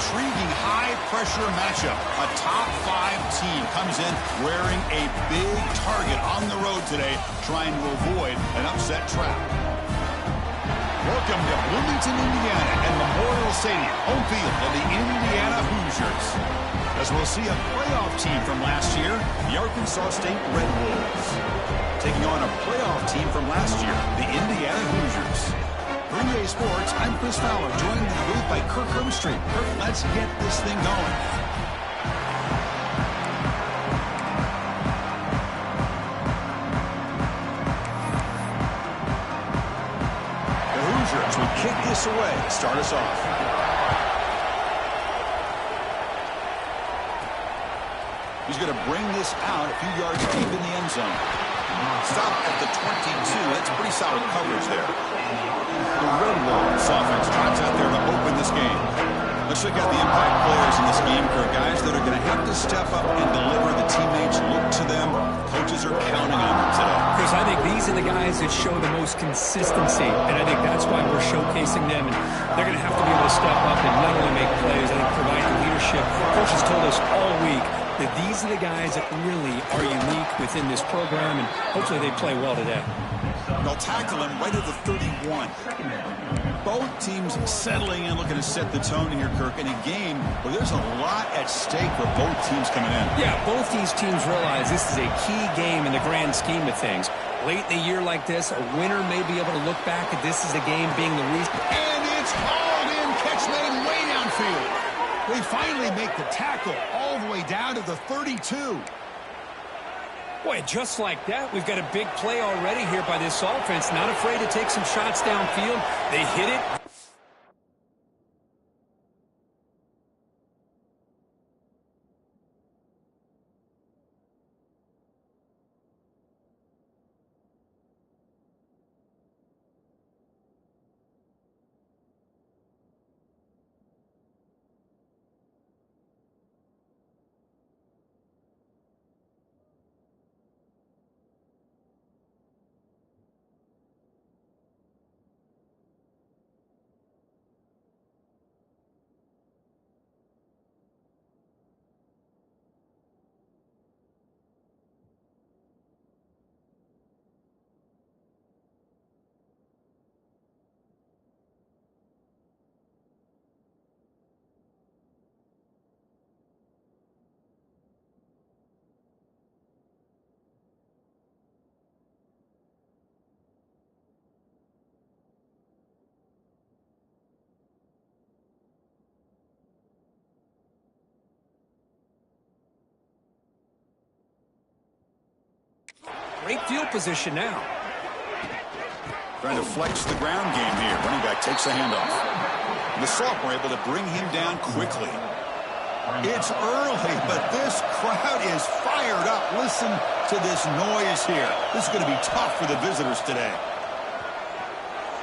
intriguing high-pressure matchup. A top-5 team comes in wearing a big target on the road today, trying to avoid an upset trap. Welcome to Bloomington, Indiana, and Memorial Stadium, home field of the Indiana Hoosiers. As we'll see a playoff team from last year, the Arkansas State Red Wolves, taking on a playoff team from last year, the Indiana Hoosiers. For EA Sports, I'm Chris Fowler, joined in the booth by Kirk Herbstreit. Kirk, let's get this thing going. The Hoosiers will kick this away to start us off. He's going to bring this out a few yards deep in the end zone. Stop at the 22. That's pretty solid coverage there. The Red Wolves offense trots out there to open this game. Let's look at the impact players in this game, Kirk. Guys that are going to have to step up and deliver. The teammates look to them. Coaches are counting on them today. Chris, I think these are the guys that show the most consistency, and I think that's why we're showcasing them. And they're going to have to be able to step up and not only make plays, I think provide the leadership. Coach has told us all week that these are the guys that really are unique within this program, and hopefully they play well today. They'll tackle him right at the 31. Both teams settling in, looking to set the tone here, Kirk, in a game where there's a lot at stake for both teams coming in. Yeah, both these teams realize this is a key game in the grand scheme of things. Late in a year like this, a winner may be able to look back at this as a game being the reason. And it's hauled in, catch made way downfield. They finally make the tackle all the way down to the 32. Boy, just like that, we've got a big play already here by this offense. Not afraid to take some shots downfield. They hit it. Great field position now. Trying to flex the ground game here. Running back takes the handoff. The sophomore able to bring him down quickly. It's early, but this crowd is fired up. Listen to this noise here. This is going to be tough for the visitors today.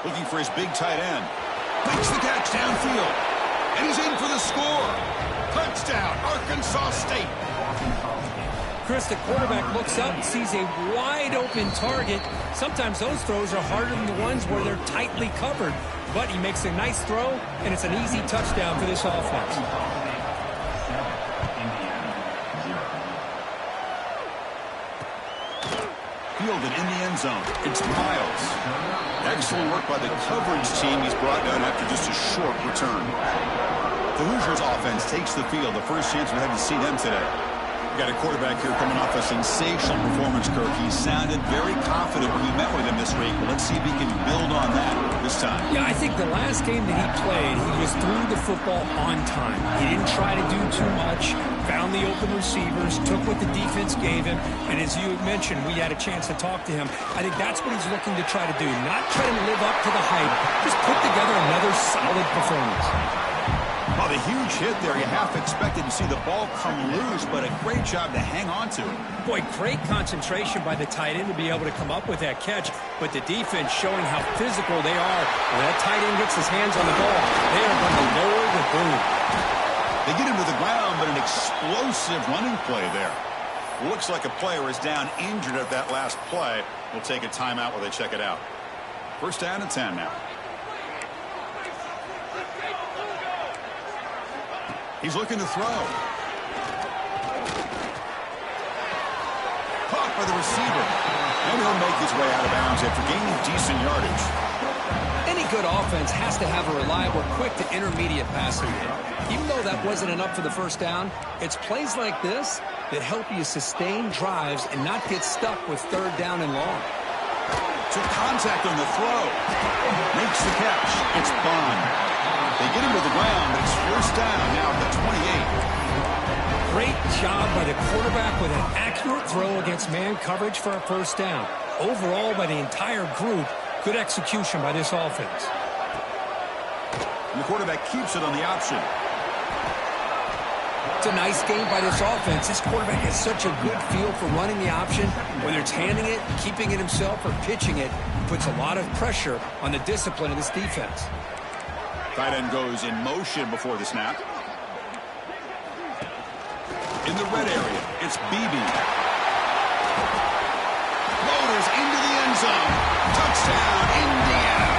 Looking for his big tight end. Makes the catch downfield. And he's in for the score. Touchdown, Arkansas State. Chris, the quarterback looks up and sees a wide-open target. Sometimes those throws are harder than the ones where they're tightly covered. But he makes a nice throw, and it's an easy touchdown for this offense. Fielded in the end zone. It's Miles. Excellent work by the coverage team. He's brought down after just a short return. The Hoosiers offense takes the field. The first chance we had to see them today. Got a quarterback here coming off a sensational performance, Kirk. He sounded very confident when we met with him this week. Well, let's see if he can build on that this time. Yeah, I think the last game that he played, he just threw the football on time. He didn't try to do too much, found the open receivers, took what the defense gave him, and as you mentioned, we had a chance to talk to him. I think that's what he's looking to try to do, not try to live up to the hype, just put together another solid performance. Well, the huge hit there, you half expected to see the ball come loose, but a great job to hang on to it. Boy, great concentration by the tight end to be able to come up with that catch, but the defense showing how physical they are. When that tight end gets his hands on the ball, they are going to lower the boom. They get him to the ground, but an explosive running play there. Looks like a player is down injured at that last play. We'll take a timeout while they check it out. First down and 10 now. He's looking to throw. Caught by the receiver. And he'll make his way out of bounds after gaining decent yardage. Any good offense has to have a reliable, quick to intermediate passing game. Even though that wasn't enough for the first down, it's plays like this that help you sustain drives and not get stuck with third down and long. Took contact on the throw. Makes the catch. It's Bond. They get him to the ground, but it's first down now at the 28. Great job by the quarterback with an accurate throw against man coverage for a first down. Overall, by the entire group, good execution by this offense. And the quarterback keeps it on the option. It's a nice game by this offense. This quarterback has such a good feel for running the option. Whether it's handing it, keeping it himself, or pitching it, puts a lot of pressure on the discipline of this defense. Tight end goes in motion before the snap. In the red area, it's Beebe. Loaders into the end zone. Touchdown, Indiana.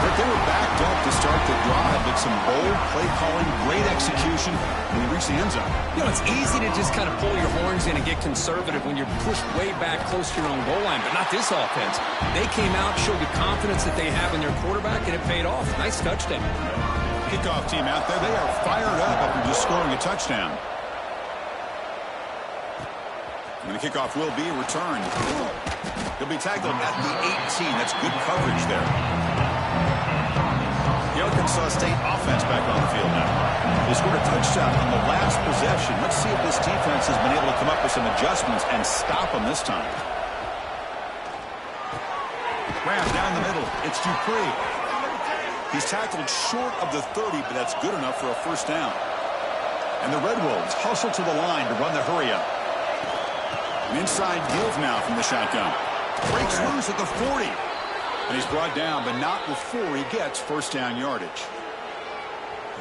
But they were backed up to start the drive, but some bold play calling, great execution when they reach the end zone. You know, it's easy to just kind of pull your horns in and get conservative when you're pushed way back close to your own goal line, but not this offense. They came out, showed the confidence that they have in their quarterback, and it paid off. Nice touchdown. Kickoff team out there, they are fired up after just scoring a touchdown. And the kickoff will be returned. He'll be tackled at the 18. That's good coverage there. The Arkansas State offense back on the field now. They scored a touchdown on the last possession. Let's see if this defense has been able to come up with some adjustments and stop them this time. Graham down the middle. It's Dupree. He's tackled short of the 30, but that's good enough for a first down. And the Red Wolves hustle to the line to run the hurry-up. An inside give now from the shotgun. Breaks loose at the 40. And he's brought down, but not before he gets first down yardage.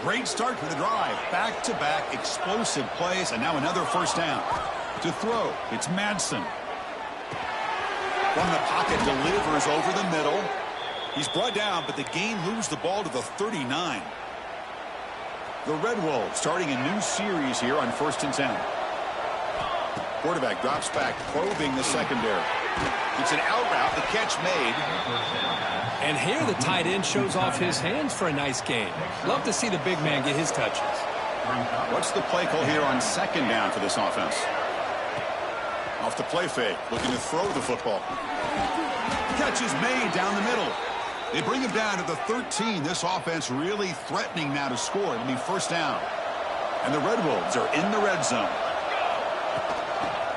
Great start for the drive. Back-to-back explosive plays, and now another first down. To throw, it's Madsen. From the pocket, delivers over the middle. He's brought down, but the game moves the ball to the 39. The Red Wolves starting a new series here on 1st and 10. Quarterback drops back, probing the secondary. It's an out route, the catch made. And here the tight end shows off his hands for a nice game. Love to see the big man get his touches. What's the play call here on 2nd down for this offense? Off the play fake, looking to throw the football. Catch is made down the middle. They bring him down to the 13. This offense really threatening now to score. It'll be first down. And the Red Wolves are in the red zone.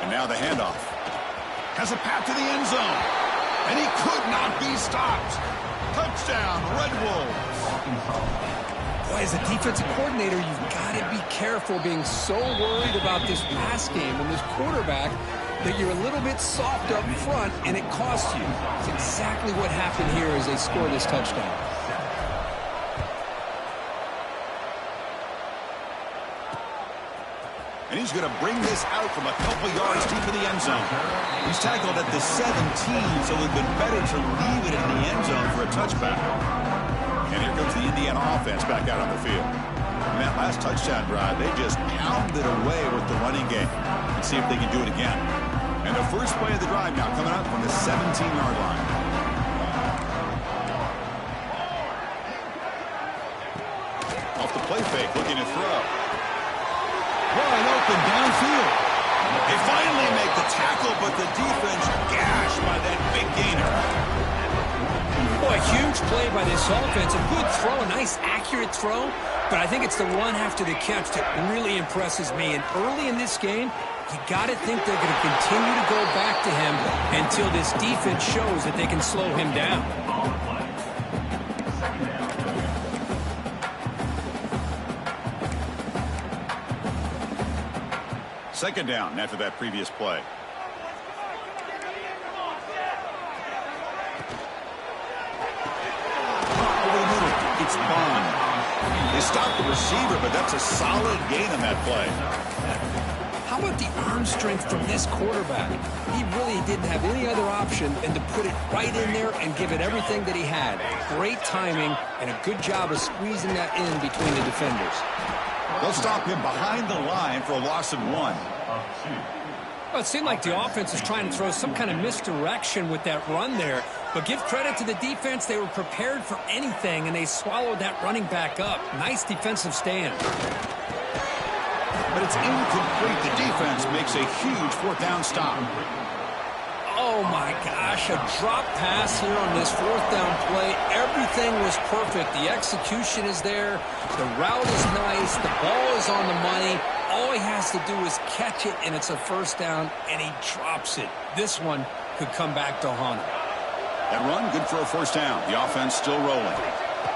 And now the handoff. Has a path to the end zone. And he could not be stopped. Touchdown, Red Wolves. Boy, as a defensive coordinator, you've got to be careful being so worried about this pass game and this quarterback that you're a little bit soft up front and it costs you. It's exactly what happened here as they score this touchdown. And he's going to bring this out from a couple yards deep in the end zone. He's tackled at the 17, so it would have been better to leave it in the end zone for a touchback. And here comes the Indiana offense back out on the field. In that last touchdown drive, they just pounded away with the running game. Let's see if they can do it again. And the first play of the drive now coming up from the 17-yard line. Off the play fake, looking to throw. Wide open downfield. They finally make the tackle, but the defense gashed by that big gainer. Boy, huge play by this offense. A good throw, a nice accurate throw. But I think it's the run after the catch that really impresses me. And early in this game, you got to think they're going to continue to go back to him until this defense shows that they can slow him down. Second down after that previous play. Over the middle, it's Bond. They stopped the receiver, but that's a solid gain on that play. How about the arm strength from this quarterback? He really didn't have any other option than to put it right in there and give it everything that he had. Great timing and a good job of squeezing that in between the defenders. They'll stop him behind the line for a loss of 1. Well, it seemed like the offense was trying to throw some kind of misdirection with that run there. But give credit to the defense. They were prepared for anything, and they swallowed that running back up. Nice defensive stand. But it's incomplete. The defense makes a huge fourth down stop. Oh, my gosh, a drop pass here on this fourth down play. Everything was perfect. The execution is there. The route is nice. The ball is on the money. All he has to do is catch it, and it's a first down, and he drops it. This one could come back to haunt him. That run, good for a first down. The offense still rolling.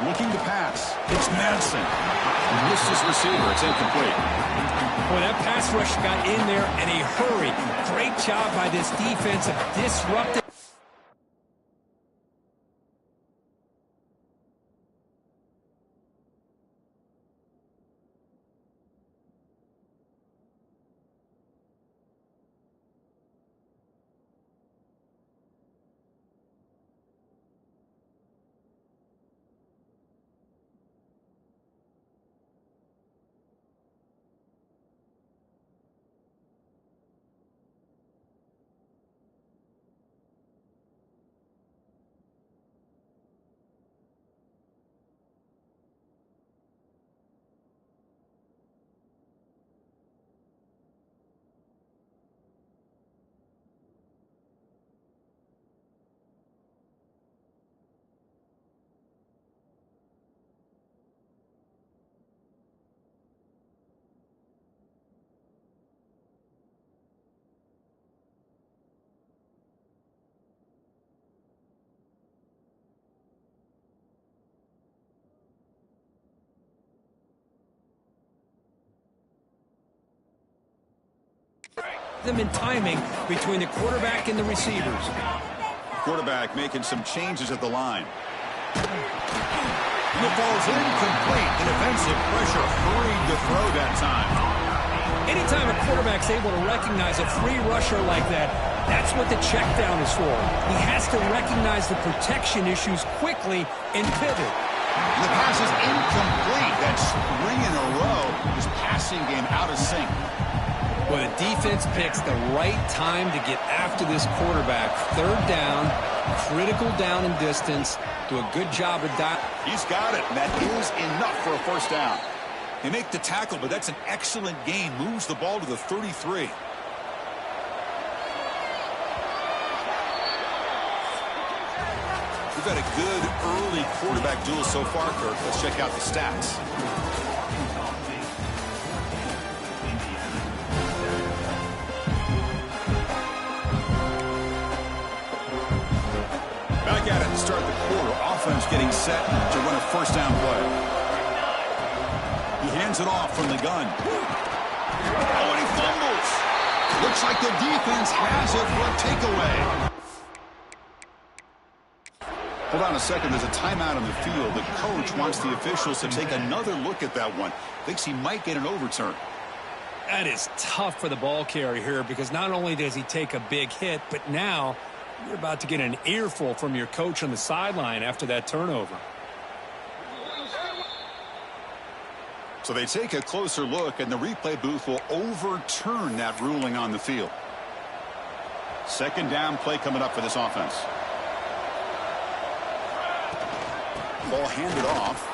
Looking to pass. It's Madsen. Missed his receiver. It's incomplete. Boy, that pass rush got in there in a hurry. Great job by this defense of disrupting. Them in timing between the quarterback and the receivers. Quarterback making some changes at the line. The ball's incomplete. The defensive pressure hurried to throw that time. Anytime a quarterback's able to recognize a free rusher like that, that's what the check down is for. He has to recognize the protection issues quickly and pivot. The pass is incomplete. That's 3 in a row. His passing game out of sync. Well, the defense picks the right time to get after this quarterback. Third down, critical down and distance. Do a good job of that. He's got it. That is enough for a first down. They make the tackle, but that's an excellent gain. Moves the ball to the 33. We've had a good early quarterback duel so far, Kirk. Let's check out the stats. Back at it to start the quarter. Offense getting set to run a first down play. He hands it off from the gun. Oh, and he fumbles. Looks like the defense has it for a takeaway. Hold on a second. There's a timeout on the field. The coach wants the officials to take another look at that one. Thinks he might get an overturn. That is tough for the ball carrier here because not only does he take a big hit, but now you're about to get an earful from your coach on the sideline after that turnover. So they take a closer look, and the replay booth will overturn that ruling on the field. Second down play coming up for this offense. Ball handed off.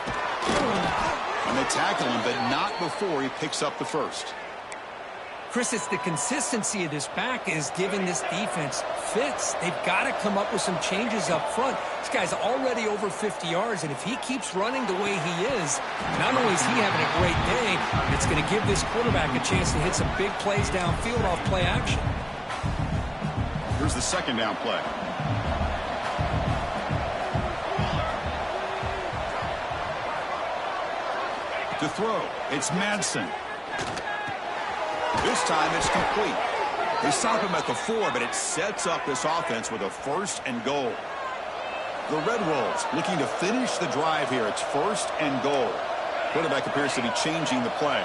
And they tackle him, but not before he picks up the first. Chris, it's the consistency of this back is giving this defense fits. They've got to come up with some changes up front. This guy's already over 50 yards, and if he keeps running the way he is, not only is he having a great day, it's going to give this quarterback a chance to hit some big plays downfield off play action. Here's the second down play. To throw, it's Madsen. This time it's complete. They stop him at the 4, but it sets up this offense with a first and goal. The Red Wolves looking to finish the drive here. It's first and goal. Quarterback appears to be changing the play.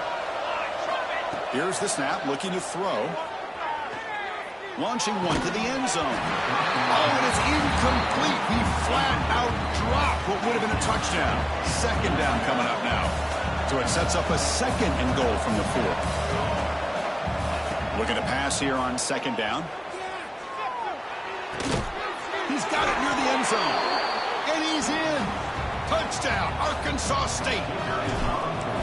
Here's the snap, looking to throw. Launching one to the end zone. Oh, and it's incomplete. He flat out dropped what would have been a touchdown. Second down coming up now. So it sets up a 2nd and goal from the 4. Looking to pass here on 2nd down. He's got it near the end zone. And he's in. Touchdown, Arkansas State.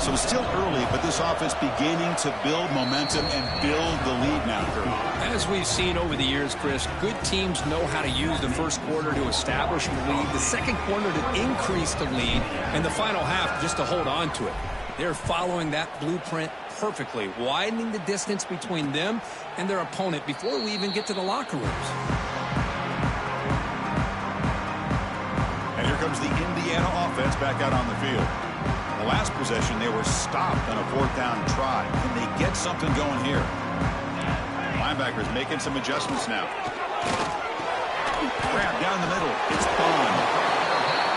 So it's still early, but this offense beginning to build momentum and build the lead now, Kurt. As we've seen over the years, Chris, good teams know how to use the first quarter to establish the lead, the second quarter to increase the lead, and the final half just to hold on to it. They're following that blueprint perfectly, widening the distance between them and their opponent before we even get to the locker rooms. And here comes the Indiana offense back out on the field. The last possession, they were stopped on a 4th down try. Can they get something going here? Linebackers making some adjustments now. Grab down the middle. It's Bond.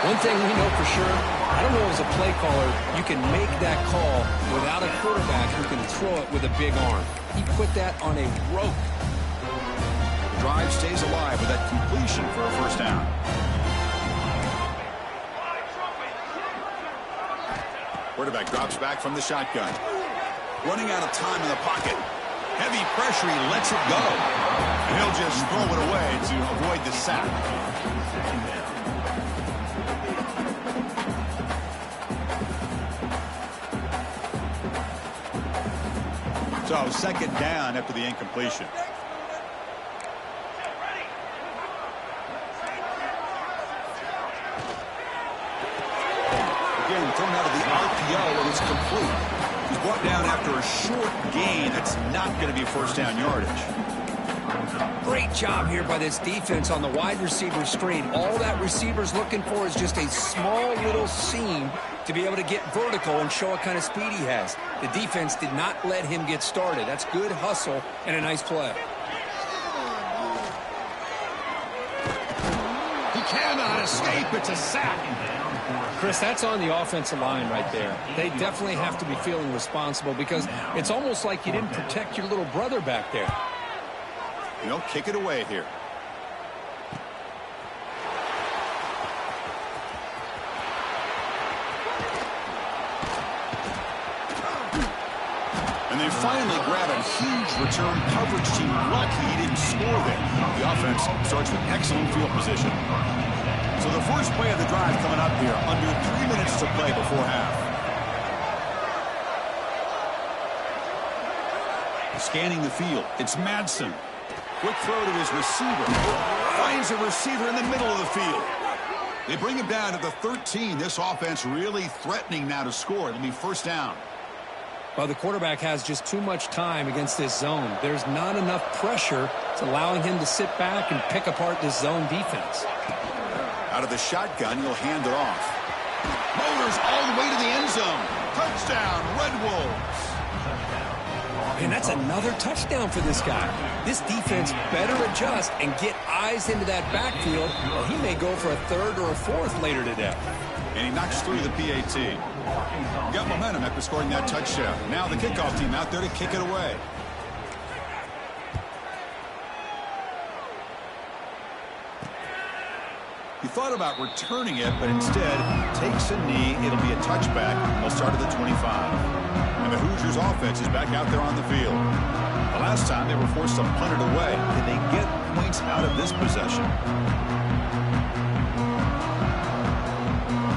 One thing we know for sure, I don't know as a play caller, you can make that call without a quarterback who can throw it with a big arm. He put that on a rope. The drive stays alive with that completion for a 1st down. Quarterback drops back from the shotgun. Running out of time in the pocket. Heavy pressure, he lets it go. And he'll just throw it away to avoid the sack. So 2nd down after the incompletion. Again, thrown out of the RPO, and it's complete. He's brought down after a short gain. That's not going to be 1st down yardage. Great job here by this defense on the wide receiver screen. All that receiver's looking for is just a small little seam to be able to get vertical and show what kind of speed he has. The defense did not let him get started. That's good hustle and a nice play. He cannot escape. It's a sack. Chris, that's on the offensive line right there. They definitely have to be feeling responsible because it's almost like you didn't protect your little brother back there. You know, kick it away here. And they finally grab a huge return coverage team. Lucky he didn't score there. The offense starts with excellent field position. So the first play of the drive coming up here. Under 3 minutes to play before half. Scanning the field. It's Madsen. Quick throw to his receiver. Finds a receiver in the middle of the field. They bring him down to the 13. This offense really threatening now to score. It'll be 1st down. Well, the quarterback has just too much time against this zone. There's not enough pressure. It's allowing him to sit back and pick apart this zone defense. Out of the shotgun, he'll hand it off. Motors all the way to the end zone. Touchdown, Red Wolves. And that's another touchdown for this guy. This defense better adjust and get eyes into that backfield, or he may go for a 3rd or a 4th later today. And he knocks through the PAT. Got momentum after scoring that touchdown. Now the kickoff team out there to kick it away. He thought about returning it, but instead takes a knee. It'll be a touchback. They'll start at the 25. And the Hoosiers offense is back out there on the field. The last time they were forced to punt it away. Did they get points out of this possession?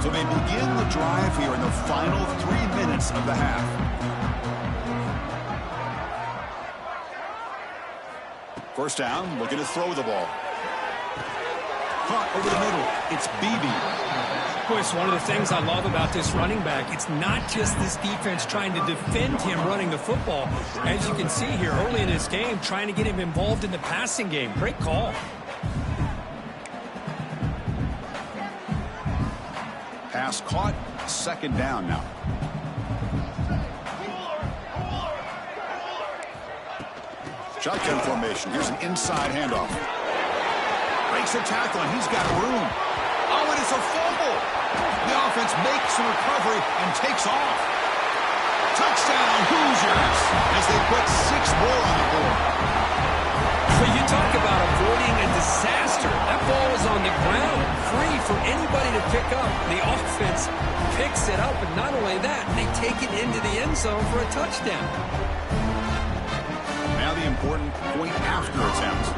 So they begin the drive here in the final 3 minutes of the half. First down, looking to throw the ball. Caught over the middle. It's Beebe. Boy, it's one of the things I love about this running back. It's not just this defense trying to defend him running the football. As you can see here early in this game, trying to get him involved in the passing game. Great call. Pass caught. 2nd down now. Shotgun formation. Here's an inside handoff. Breaks a tackle, and he's got room. Oh, and it's a fumble. The offense makes a recovery and takes off. Touchdown, Hoosiers, as they put 6 more on the board. When you talk about avoiding a disaster, that ball is on the ground, free for anybody to pick up. The offense picks it up, and not only that, they take it into the end zone for a touchdown. Now the important point after attempt.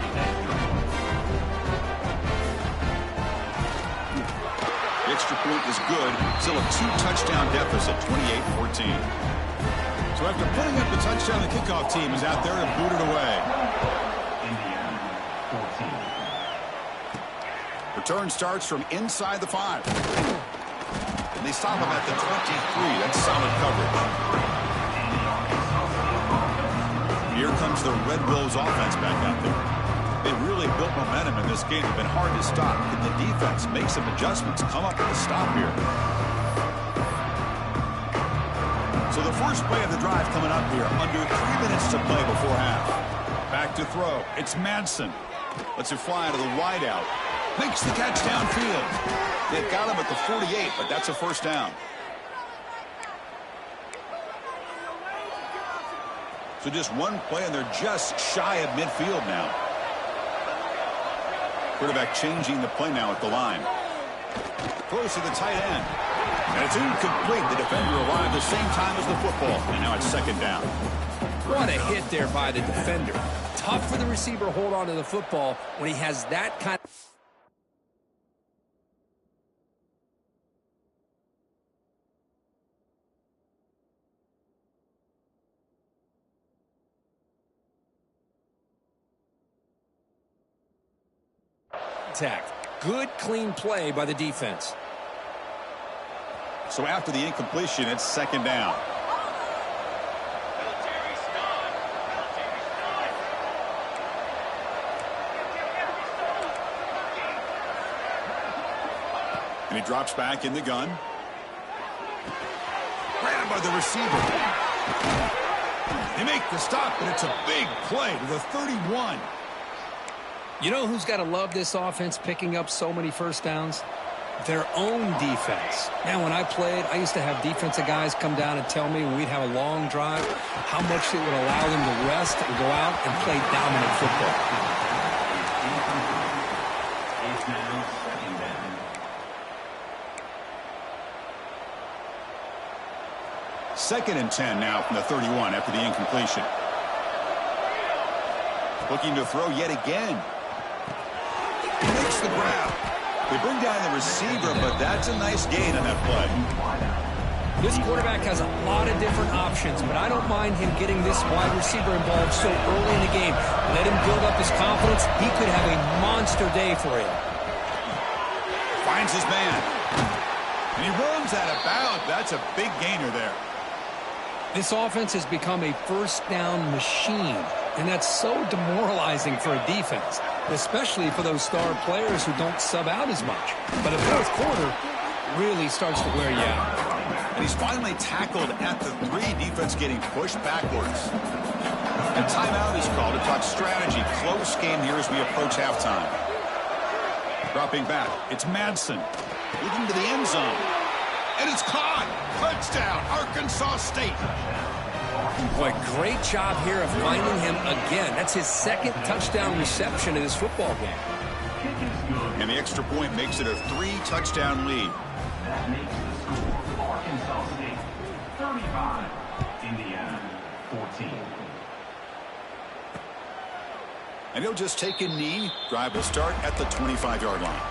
The extra point is good. Still a 2-touchdown deficit, 28-14. So after putting up the touchdown, the kickoff team is out there to boot it away. Return starts from inside the 5. And they stop him at the 23. That's solid coverage. Here comes the Red Wolves offense back out there. They really built momentum in this game. They've been hard to stop. Can the defense make some adjustments, come up with a stop here? So the first play of the drive coming up here. Under 3 minutes to play before half. Back to throw. It's Madsen. Lets it fly to the wideout. Makes the catch downfield. They've got him at the 48, but that's a first down. So just one play, and they're just shy of midfield now. Quarterback changing the play now at the line. Throws to the tight end. And it's incomplete. The defender arrived the same time as the football. And now it's second down. What a hit there by the defender. Tough for the receiver to hold on to the football when he has that kind of... Good, clean play by the defense. So after the incompletion, it's second down. And he drops back in the gun. Grabbed by the receiver. They make the stop, but it's a big play to the 31. You know who's got to love this offense picking up so many first downs? Their own defense. Man, when I played, I used to have defensive guys come down and tell me when we'd have a long drive how much it would allow them to rest and go out and play dominant football. Second and 10 now from the 31 after the incompletion. Looking to throw yet again. He makes the grab. They bring down the receiver, but that's a nice gain on that play. This quarterback has a lot of different options, but I don't mind him getting this wide receiver involved so early in the game. Let him build up his confidence. He could have a monster day for him. Finds his man. And he runs out of bounds. That's a big gainer there. This offense has become a first down machine, and that's so demoralizing for a defense, especially for those star players who don't sub out as much. But the fourth quarter really starts to wear you out. And he's finally tackled at the 3. Defense getting pushed backwards. And timeout is called to talk strategy. Close game here as we approach halftime. Dropping back, it's Madsen. Leading to the end zone. And it's caught. Touchdown, Arkansas State. Boy, great job here of finding him again. That's his second touchdown reception in this football game. And the extra point makes it a 3-touchdown lead. That makes the score Arkansas State 35, Indiana 14. And he'll just take a knee. Drive will start at the 25-yard line.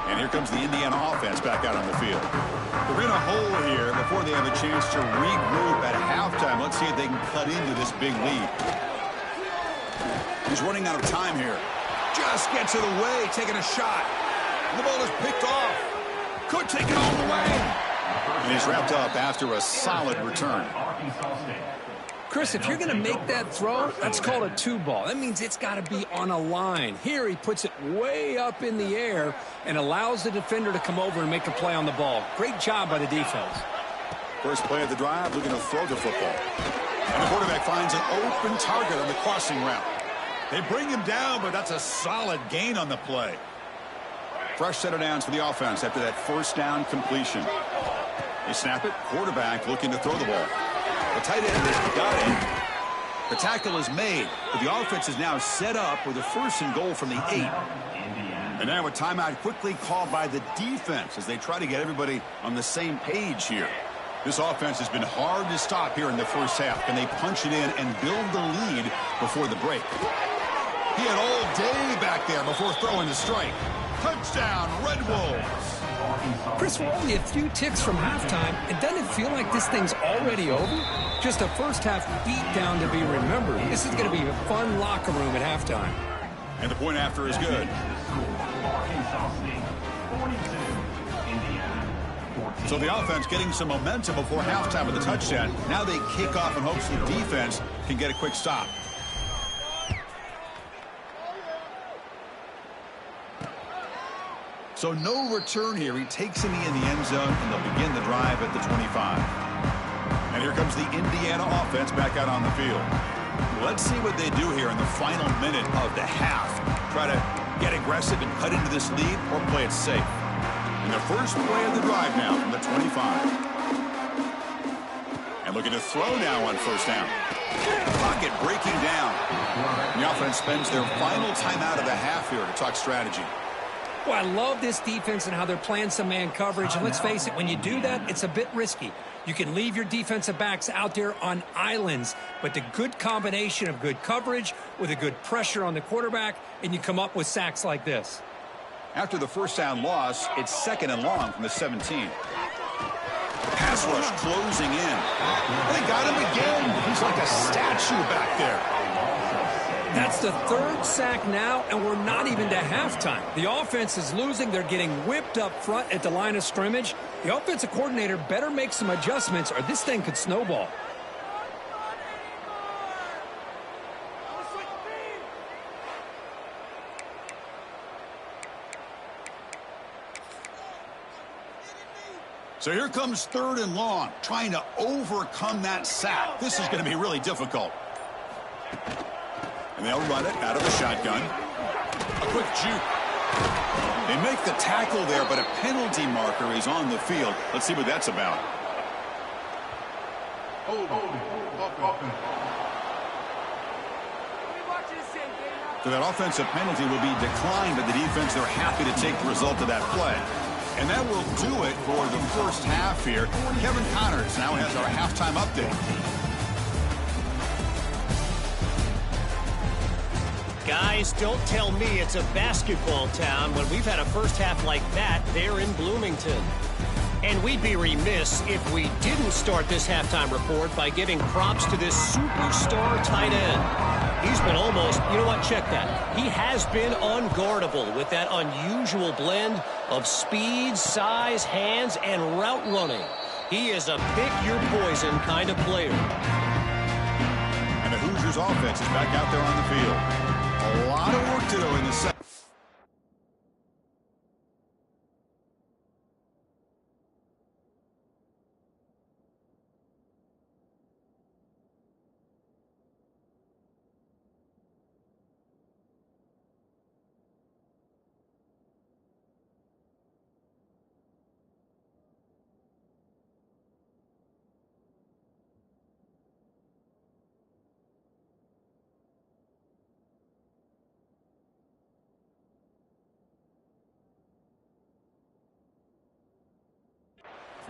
And here comes the Indiana offense back out on the field. They're in a hole here before they have a chance to regroup at halftime. Let's see if they can cut into this big lead. He's running out of time here. Just gets it away, taking a shot. And the ball is picked off. Could take it all the way. And he's wrapped up after a solid return. Chris, if you're going to make that throw, that's called a 2-ball. That means it's got to be on a line. Here he puts it way up in the air and allows the defender to come over and make a play on the ball. Great job by the defense. First play of the drive, looking to throw the football. And the quarterback finds an open target on the crossing route. They bring him down, but that's a solid gain on the play. Fresh set of downs for the offense after that first down completion. They snap it. Quarterback looking to throw the ball. The tight end has got it. The tackle is made, but the offense is now set up with a 1st and goal from the 8. And now a timeout quickly called by the defense as they try to get everybody on the same page here. This offense has been hard to stop here in the first half. Can they punch it in and build the lead before the break? He had all day back there before throwing the strike. Touchdown, Red Wolves. Chris, we're only a few ticks from halftime, and doesn't it feel like this thing's already over? Just a first-half beatdown to be remembered. This is going to be a fun locker room at halftime. And the point after is good. So the offense getting some momentum before halftime with a touchdown. Now they kick off in hopes the defense can get a quick stop. So no return here. He takes it in the end zone, and they'll begin the drive at the 25. And here comes the Indiana offense back out on the field. Let's see what they do here in the final minute of the half. Try to get aggressive and cut into this lead or play it safe. And the first play of the drive now from the 25. And looking to throw now on first down. Pocket breaking down. And the offense spends their final timeout of the half here to talk strategy. Well, I love this defense and how they're playing some man coverage. And let's face it, when you do that, it's a bit risky. You can leave your defensive backs out there on islands, but the good combination of good coverage with a good pressure on the quarterback, and you come up with sacks like this. After the first down loss, it's 2nd and long from the 17. Pass rush closing in. They got him again. He's like a statue back there. That's the 3rd sack now, and we're not even to halftime. The offense is losing. They're getting whipped up front at the line of scrimmage. The offensive coordinator better make some adjustments or this thing could snowball. So here comes 3rd and long, trying to overcome that sack. This is going to be really difficult. And they'll run it out of the shotgun. A quick juke. They make the tackle there, but a penalty marker is on the field. Let's see what that's about. So that offensive penalty will be declined by the defense. They're happy to take the result of that play. And that will do it for the first half here. Kevin Connors now has our halftime update. Guys, don't tell me it's a basketball town when we've had a first half like that there in Bloomington. And we'd be remiss if we didn't start this halftime report by giving props to this superstar tight end. He's been almost, you know what, check that. He has been unguardable with that unusual blend of speed, size, hands, and route running. He is a pick-your-poison kind of player. And the Hoosiers offense is back out there on the field. A lot of work to do in the second.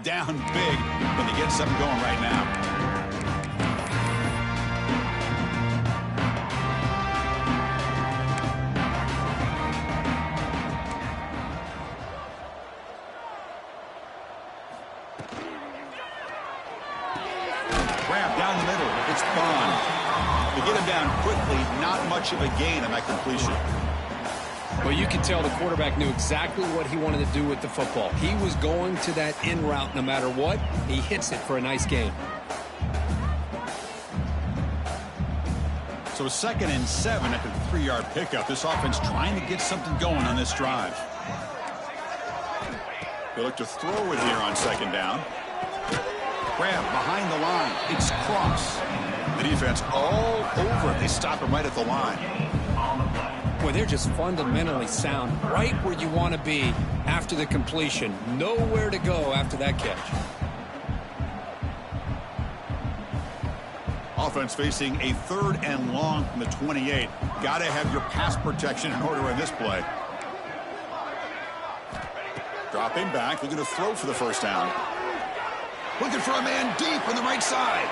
Down big, but they get something going right now. Grab down the middle. It's Bond. They get him down quickly. Not much of a gain on that completion. Well, you can tell the quarterback knew exactly what he wanted to do with the football. He was going to that in route no matter what. He hits it for a nice gain. So 2nd and 7 after the 3-yard pickup. This offense trying to get something going on this drive. They look to throw it here on 2nd down. Grab behind the line. It's Cross. The defense all over it. They stop him right at the line. Boy, they're just fundamentally sound, right where you want to be after the completion. Nowhere to go after that catch. Offense facing a 3rd and long from the 28. Got to have your pass protection in order in this play. Dropping back, looking to throw for the first down. Looking for a man deep on the right side.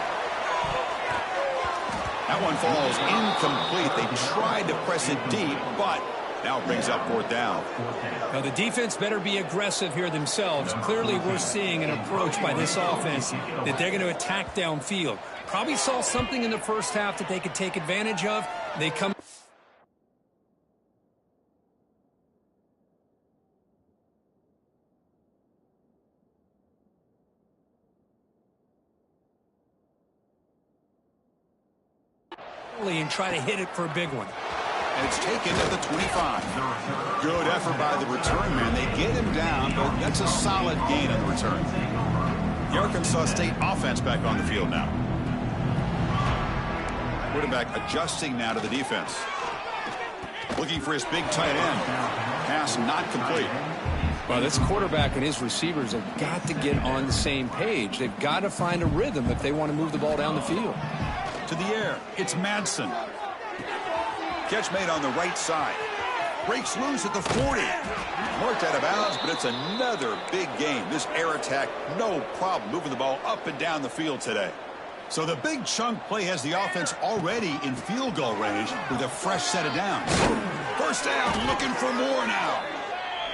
That one falls incomplete. They tried to press it deep, but now it brings up fourth down. Now the defense better be aggressive here themselves. Clearly we're seeing an approach by this offense that they're going to attack downfield. Probably saw something in the first half that they could take advantage of. They come... and try to hit it for a big one. And it's taken at the 25. Good effort by the return man. They get him down, but that's a solid gain on the return. The Arkansas State offense back on the field now. Quarterback adjusting now to the defense. Looking for his big tight end. Pass not complete. Well, this quarterback and his receivers have got to get on the same page. They've got to find a rhythm if they want to move the ball down the field. To the air, it's Madsen. Catch made on the right side. Breaks loose at the 40. Marked out of bounds, but it's another big game. This air attack, no problem moving the ball up and down the field today. So the big chunk play has the offense already in field goal range with a fresh set of downs. First down, looking for more now.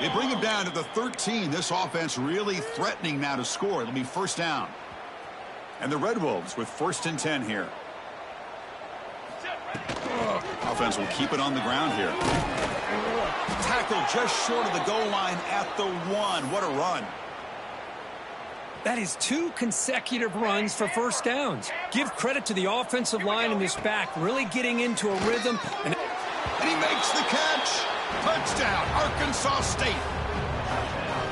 They bring him down to the 13. This offense really threatening now to score. It'll be first down. And the Red Wolves with 1st and 10 here. Offense will keep it on the ground here. Tackle just short of the goal line at the 1. What a run. That is 2 consecutive runs for first downs. Give credit to the offensive line and this back really getting into a rhythm. And he makes the catch. Touchdown, Arkansas State.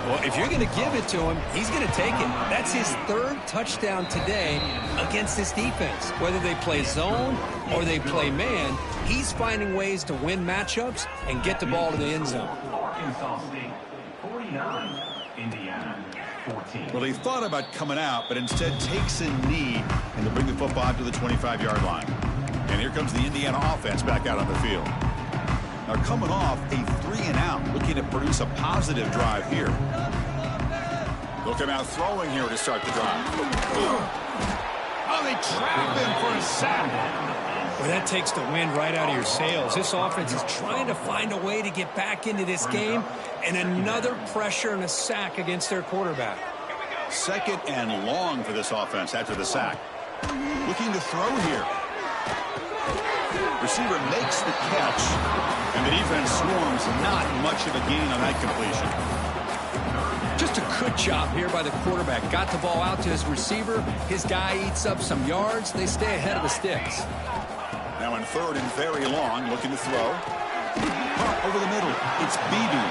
Well, if you're going to give it to him, he's going to take it. That's his 3rd touchdown today against this defense. Whether they play zone or they play man, he's finding ways to win matchups and get the ball to the end zone. Arkansas State 49, Indiana 14. Well, he thought about coming out, but instead takes a knee and to bring the football out to the 25-yard line. And here comes the Indiana offense back out on the field. Now coming off a 3-and-out, looking to produce a positive drive here. They'll come out throwing here to start the drive. Oh, they trap him for a sack. Well, that takes the wind right out of your sails. This offense is trying to find a way to get back into this game, and another pressure and a sack against their quarterback. 2nd and long for this offense after the sack. Looking to throw here. Receiver makes the catch, and the defense swarms. Not much of a gain on that completion. Just a good job here by the quarterback. Got the ball out to his receiver. His guy eats up some yards. They stay ahead of the sticks. Now in 3rd and very long, looking to throw. Over the middle, it's Beebe.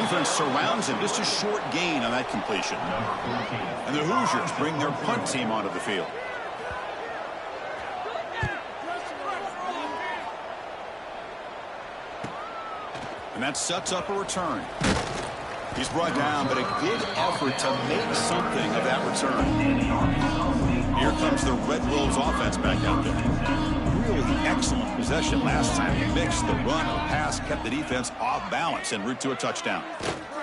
Defense surrounds him. Just a short gain on that completion. And the Hoosiers bring their punt team onto the field. And that sets up a return. He's brought down, but a good effort to make something of that return. Here comes the Red Wolves offense back out there. Really excellent possession last time. He mixed the run, the pass, kept the defense off balance en route to a touchdown.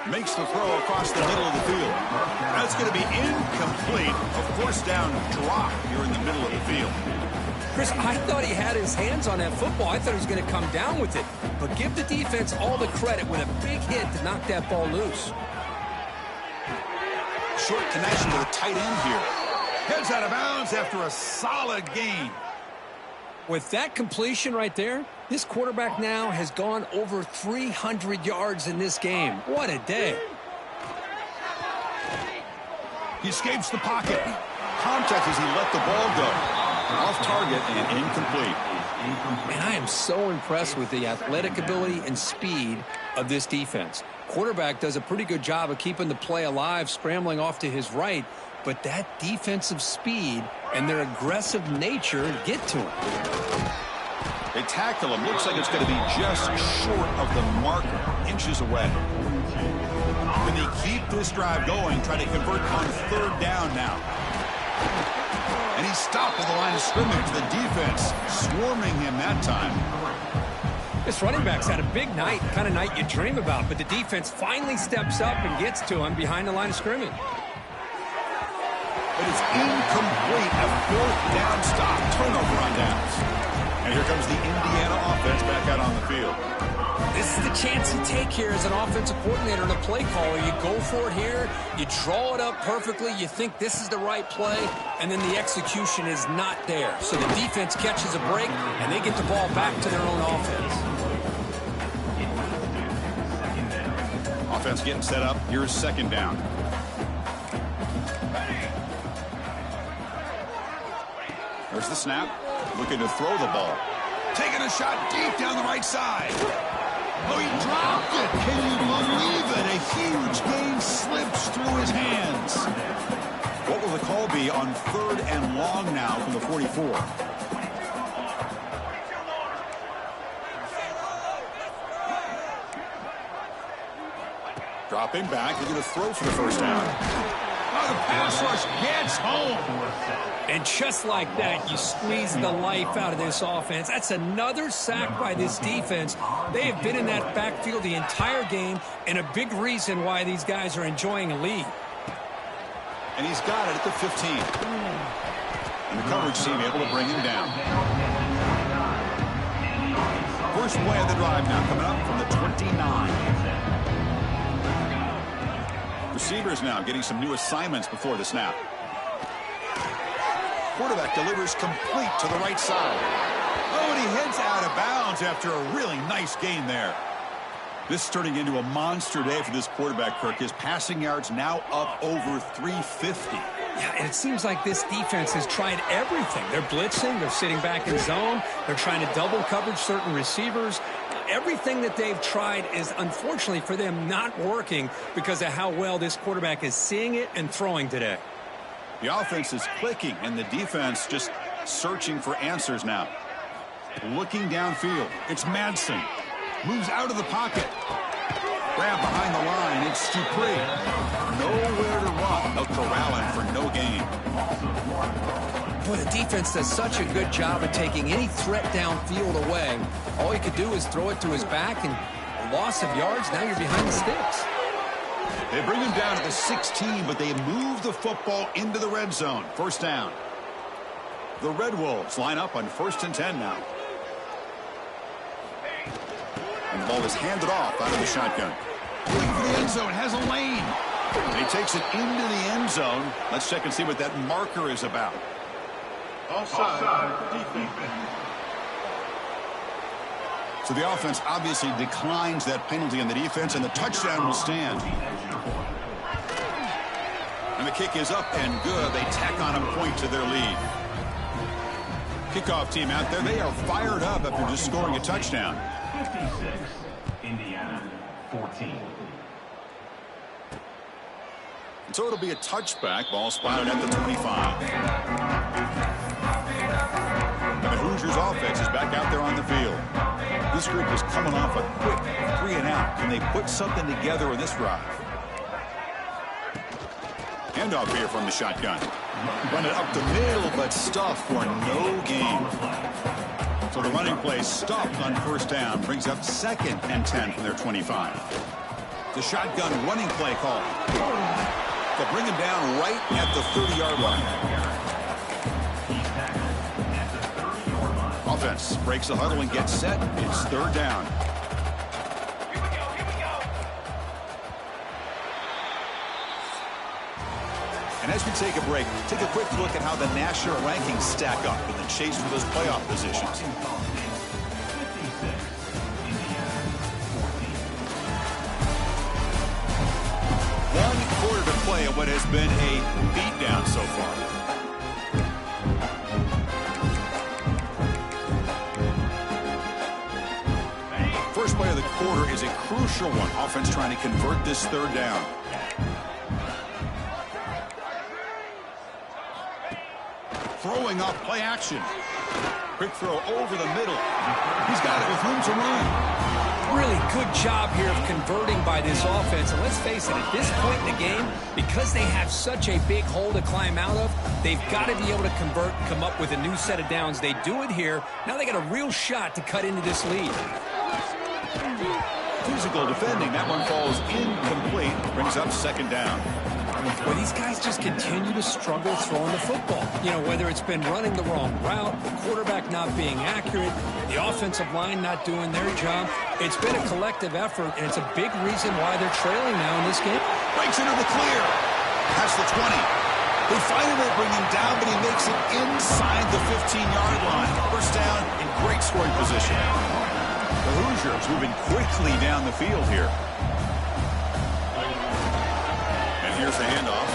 Makes the throw across the middle of the field. That's going to be incomplete. A first down drop here in the middle of the field. Chris, I thought he had his hands on that football. I thought he was going to come down with it. But give the defense all the credit with a big hit to knock that ball loose. Short connection to the tight end here. Heads out of bounds after a solid gain. With that completion right there, this quarterback now has gone over 300 yards in this game. What a day. He escapes the pocket. Contact as he let the ball go. Off target and incomplete. And I am so impressed with the athletic ability and speed of this defense. Quarterback does a pretty good job of keeping the play alive, scrambling off to his right, but that defensive speed and their aggressive nature get to him. They tackle him. Looks like it's going to be just short of the marker, inches away. Can they keep this drive going, try to convert on 3rd down now? And he's stopped at the line of scrimmage. The defense swarming him that time. This running back's had a big night, the kind of night you dream about, but the defense finally steps up and gets to him behind the line of scrimmage. But it's incomplete. A fourth down stop. Turnover on downs. And here comes the Indiana offense back out on the field. This is the chance you take here as an offensive coordinator and a play caller. You go for it here, you draw it up perfectly, you think this is the right play, and then the execution is not there. So the defense catches a break, and they get the ball back to their own offense. Offense getting set up. Here's second down. There's the snap. Looking to throw the ball. Taking a shot deep down the right side. Oh, he dropped it. Can you believe it? A huge gain slips through his hands. What will the call be on 3rd and long now from the 44? Dropping back. They're going to throw for the first down. Oh, the pass rush gets home. And just like that, you squeeze the life out of this offense. That's another sack by this defense. They have been in that backfield the entire game, and a big reason why these guys are enjoying a lead. And he's got it at the 15. And the coverage team able to bring him down. First play of the drive now coming up from the 29. Receivers now getting some new assignments before the snap. Quarterback delivers complete to the right side. Oh, and he heads out of bounds after a really nice gain there. This is turning into a monster day for this quarterback, Kirk. His passing yards now up over 350. Yeah, and it seems like this defense has tried everything. They're blitzing, they're sitting back in zone, they're trying to double coverage certain receivers. Everything that they've tried is, unfortunately for them, not working because of how well this quarterback is seeing it and throwing today. The offense is clicking, and the defense just searching for answers now. Looking downfield. It's Madsen. Moves out of the pocket. Grab behind the line. It's Dupree. Nowhere to run. They'll corral him for no gain. Boy, the defense does such a good job of taking any threat downfield away. All you could do is throw it to his back, and a loss of yards, now you're behind the sticks. They bring him down at the 16, but they move the football into the red zone. First down. The Red Wolves line up on 1st and 10 now. And the ball is handed off out of the shotgun. Looking for the end zone. Has a lane. And he takes it into the end zone. Let's check and see what that marker is about. Offside. So the offense obviously declines that penalty on the defense, and the touchdown will stand. And the kick is up and good. They tack on a point to their lead. Kickoff team out there. They are fired up after just scoring a touchdown. 56, Indiana, 14. And so it'll be a touchback. Ball spotted at the 25. And the Hoosiers offense is back out there on the field. This group is coming off a quick 3-and-out. Can they put something together in this drive? Handoff here from the shotgun. Run it up the middle, but stuffed for no gain. So the running play stopped on first down. Brings up 2nd and 10 from their 25. The shotgun running play call. They'll bring him down right at the 30-yard line. Offense breaks the huddle and gets set. It's 3rd down. And as we take a break, take a quick look at how the national rankings stack up in the chase for those playoff positions. One quarter to play at what has been a beatdown so far. First play of the quarter is a crucial one. Offense trying to convert this 3rd down. Throwing off play action. Quick throw over the middle. He's got it with room to run. Really good job here of converting by this offense. And let's face it, at this point in the game, because they have such a big hole to climb out of, they've got to be able to convert, come up with a new set of downs. They do it here. Now they got a real shot to cut into this lead. Physical defending. That one falls incomplete. Brings up second down. Well, these guys just continue to struggle throwing the football. You know, whether it's been running the wrong route, the quarterback not being accurate, the offensive line not doing their job. It's been a collective effort, and it's a big reason why they're trailing now in this game. Breaks into the clear. Past the 20. They finally will bring him down, but he makes it inside the 15-yard line. First down in great scoring position. The Hoosiers moving quickly down the field here. And here's the handoff.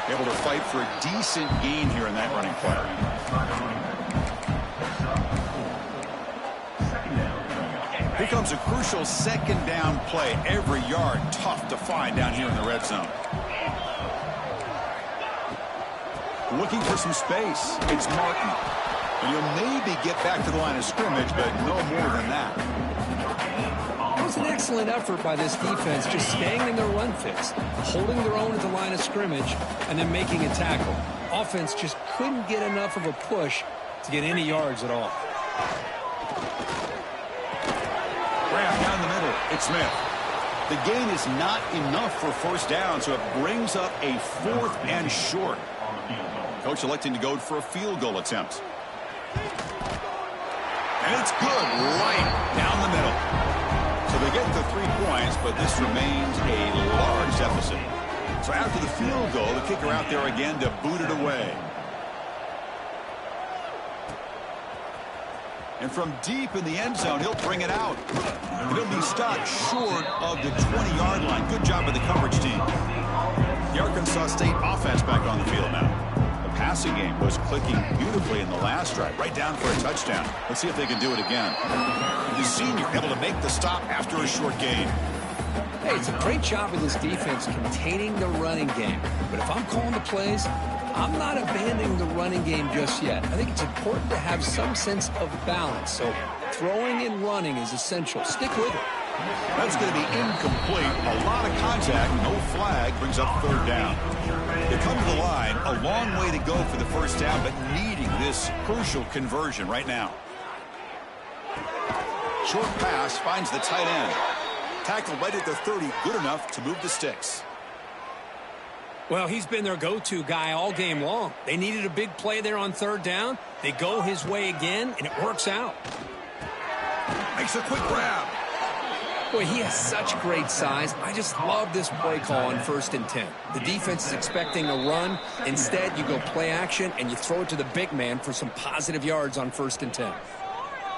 Able to fight for a decent gain here in that running play. Here comes a crucial second down play. Every yard tough to find down here in the red zone. Looking for some space. It's Martin. And he'll maybe get back to the line of scrimmage, but no more than that. It was an excellent effort by this defense, just staying in their run fits, holding their own at the line of scrimmage, and then making a tackle. Offense just couldn't get enough of a push to get any yards at all. Graham down the middle. It's Smith. The gain is not enough for first down, so it brings up a 4th and short. Coach electing to go for a field goal attempt. And it's good right down the middle. So they get the 3 points, but this remains a large deficit. So after the field goal, the kicker out there again to boot it away. And from deep in the end zone, he'll bring it out. And he'll be stopped short of the 20-yard line. Good job by the coverage team. The Arkansas State offense back on the field now. The passing game was clicking beautifully in the last drive, right down for a touchdown. Let's see if they can do it again. The senior able to make the stop after a short gain. Hey, it's a great job of this defense containing the running game. But if I'm calling the plays, I'm not abandoning the running game just yet. I think it's important to have some sense of balance. So throwing and running is essential. Stick with it. That's going to be incomplete. A lot of contact. No flag. Brings up third down. They come to the line. A long way to go for the first down, but needing this crucial conversion right now. Short pass finds the tight end. Tackle right at the 30. Good enough to move the sticks. Well, he's been their go-to guy all game long. They needed a big play there on third down. They go his way again, and it works out. Makes a quick grab. Boy, he has such great size. I just love this play call on 1st and 10. The defense is expecting a run. Instead, you go play action, and you throw it to the big man for some positive yards on 1st and 10.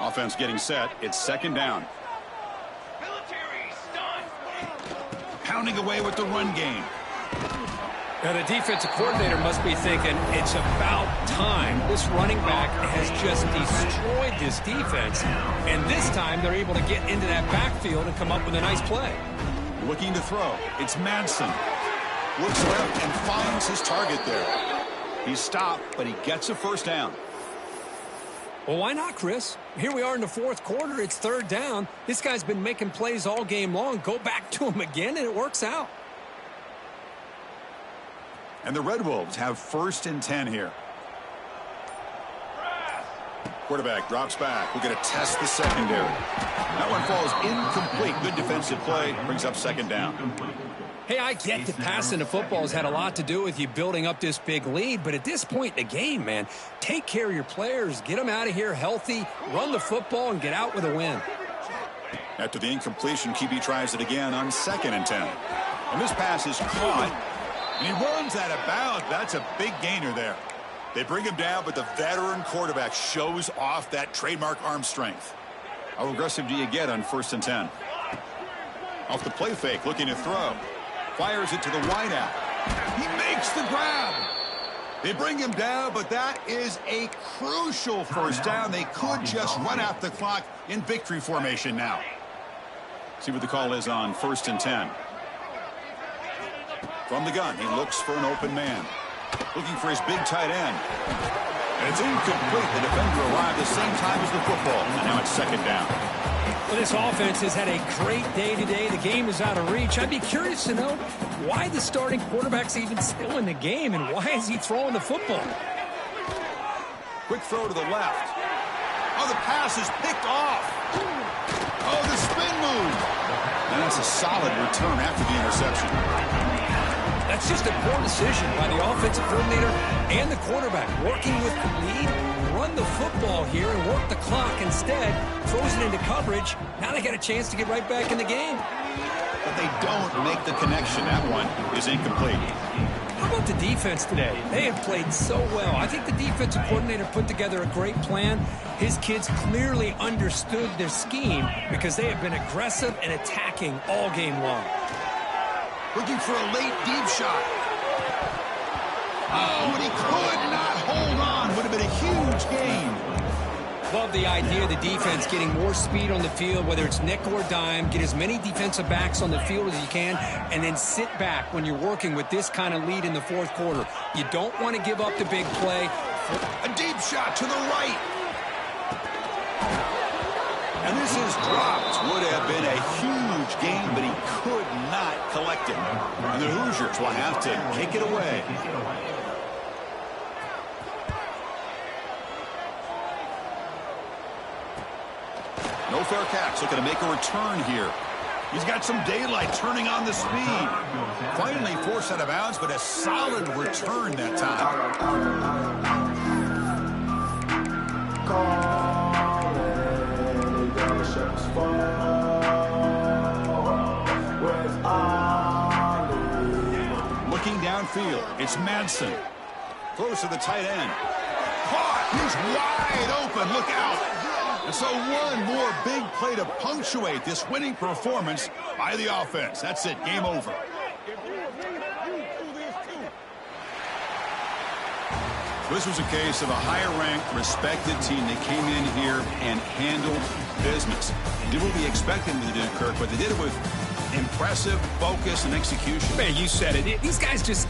Offense getting set. It's second down. Pounding away with the run game. Now, the defensive coordinator must be thinking, it's about time. This running back has just destroyed this defense. And this time, they're able to get into that backfield and come up with a nice play. Looking to throw. It's Madsen. Looks left and finds his target there. He's stopped, but he gets a first down. Well, why not, Chris? Here we are in the 4th quarter. It's third down. This guy's been making plays all game long. Go back to him again, and it works out. And the Red Wolves have 1st and 10 here. Quarterback drops back. We're going to test the secondary. That one falls incomplete. Good defensive play. Brings up second down. Hey, I get that passing the football has had a lot to do with you building up this big lead, but at this point in the game, man, take care of your players. Get them out of here healthy, run the football, and get out with a win. After the incompletion, QB tries it again on 2nd and 10. And this pass is caught. And he runs out of bounds. That's a big gainer there. They bring him down, but the veteran quarterback shows off that trademark arm strength. How aggressive do you get on 1st and 10? Off the play fake, looking to throw. Fires it to the wideout. He makes the grab. They bring him down, but that is a crucial first down. They could just run out the clock in victory formation now. See what the call is on 1st and 10. From the gun, he looks for an open man. Looking for his big tight end. And it's incomplete. The defender arrived the same time as the football. And now it's second down. Well, this offense has had a great day today. The game is out of reach. I'd be curious to know why the starting quarterback's even still in the game and why is he throwing the football? Quick throw to the left. Oh, the pass is picked off. Oh, the spin move. That's a solid return after the interception. That's just a poor decision by the offensive coordinator and the quarterback. Working with the lead, run the football here and work the clock instead. Throws it into coverage. Now they got a chance to get right back in the game. But they don't make the connection. That one is incomplete. How about the defense today? They have played so well. I think the defensive coordinator put together a great plan. His kids clearly understood their scheme because they have been aggressive and attacking all game long. Looking for a late deep shot. Oh, and he could not hold on. Would have been a huge gain. Love the idea of the defense getting more speed on the field, whether it's nickel or dime. Get as many defensive backs on the field as you can, and then sit back when you're working with this kind of lead in the fourth quarter. You don't want to give up the big play. A deep shot to the right. And this is dropped. Would have been a huge gain, but he could not collect it. And the Hoosiers will have to kick it away. No fair catch. Looking to make a return here. He's got some daylight, turning on the speed. Finally forced out of bounds, but a solid return that time. Looking downfield, it's Madsen. Throws to the tight end. Caught! He's wide open. Look out! And so one more big play to punctuate this winning performance by the offense. That's it. Game over. This was a case of a higher-ranked, respected team that came in here and handled business. They did what we expected them to do, Kirk, but they did it with impressive focus and execution. Man, you said it. These guys just